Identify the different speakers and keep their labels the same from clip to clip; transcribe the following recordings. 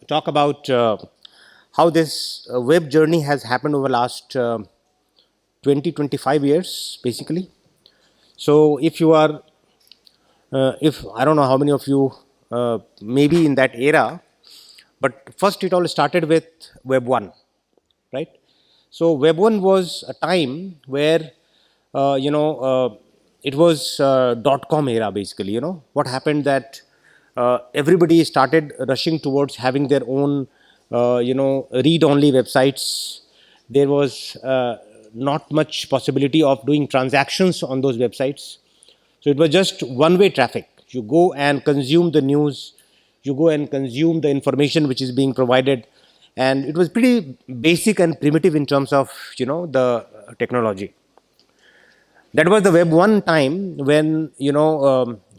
Speaker 1: talk about how this web journey has happened over last 20, 25 years, basically. So, if you are, if I don't know how many of you maybe in that era, but first it all started with Web 1, right? So, Web 1 was a time where, it was .com era, basically. What happened that everybody started rushing towards having their own, read-only websites. There was not much possibility of doing transactions on those websites. So it was just one-way traffic. You go and consume the news, you go and consume the information which is being provided, and it was pretty basic and primitive in terms of the technology. That was the Web 1 time when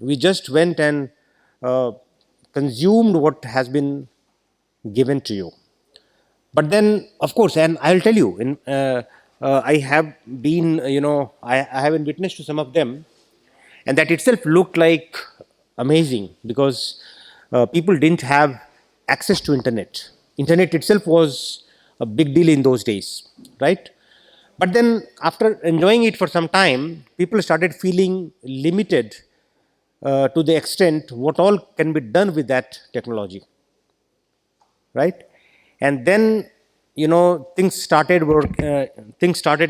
Speaker 1: we just went and uh, consumed what has been given to you. But then, of course, and I'll tell you, I have been, I have been witness to some of them, and that itself looked like amazing because people didn't have access to internet itself was a big deal in those days, right? But then after enjoying it for some time, people started feeling limited to the extent what all can be done with that technology, right? And then things started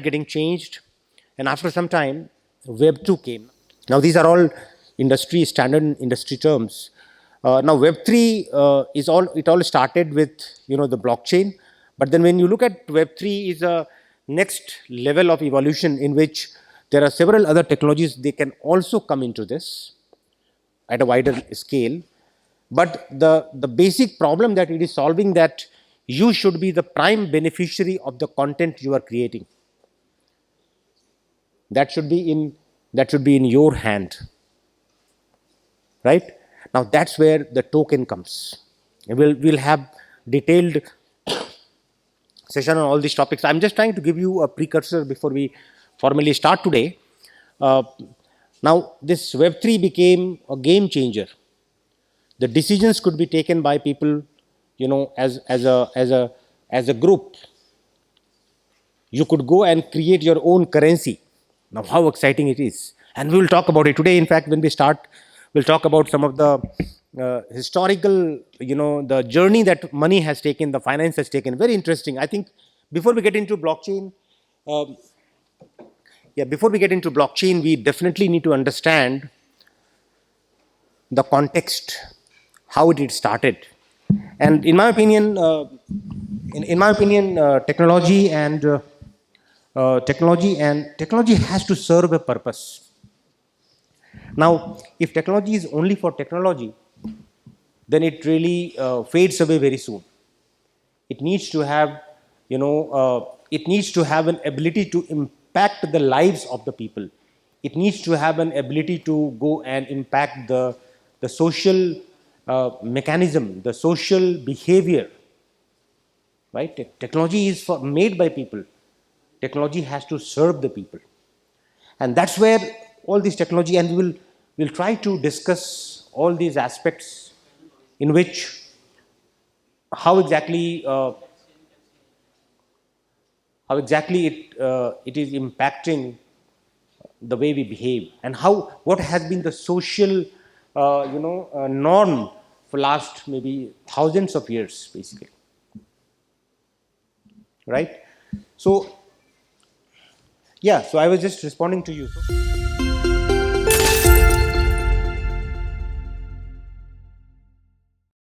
Speaker 1: getting changed, and after some time Web 2 came. Now these are all industry standard industry terms. Now Web 3 is all it all started with the blockchain, but then when you look at Web 3 is a next level of evolution in which there are several other technologies they can also come into this at a wider scale. But the basic problem that it is solving, that you should be the prime beneficiary of the content you are creating. That should be in your hand, right? Now that's where the token comes. And we'll have detailed session on all these topics. I'm just trying to give you a precursor before we formally start today. Uh, Now this Web 3 became a game changer. The decisions could be taken by people, as a group. You could go and create your own currency. Now, how exciting it is! And we will talk about it today. In fact, when we start, we'll talk about some of the historical, the journey that money has taken, the finance has taken. Very interesting. I think before we get into blockchain, um, yeah, before we get into blockchain, we definitely need to understand the context, how it started. And in my opinion, technology and technology has to serve a purpose. Now, if technology is only for technology, then it really fades away very soon. It needs to have, it needs to have an ability to impact the lives of the people. It needs to have an ability to go and impact the social mechanism, the social behavior, right? Technology is made by people. Technology has to serve the people, and that's where all this technology, and we'll try to discuss all these aspects in which how exactly it is impacting the way we behave, and how what has been the social norm for last maybe thousands of years, basically, right? So yeah, so I was just responding to you.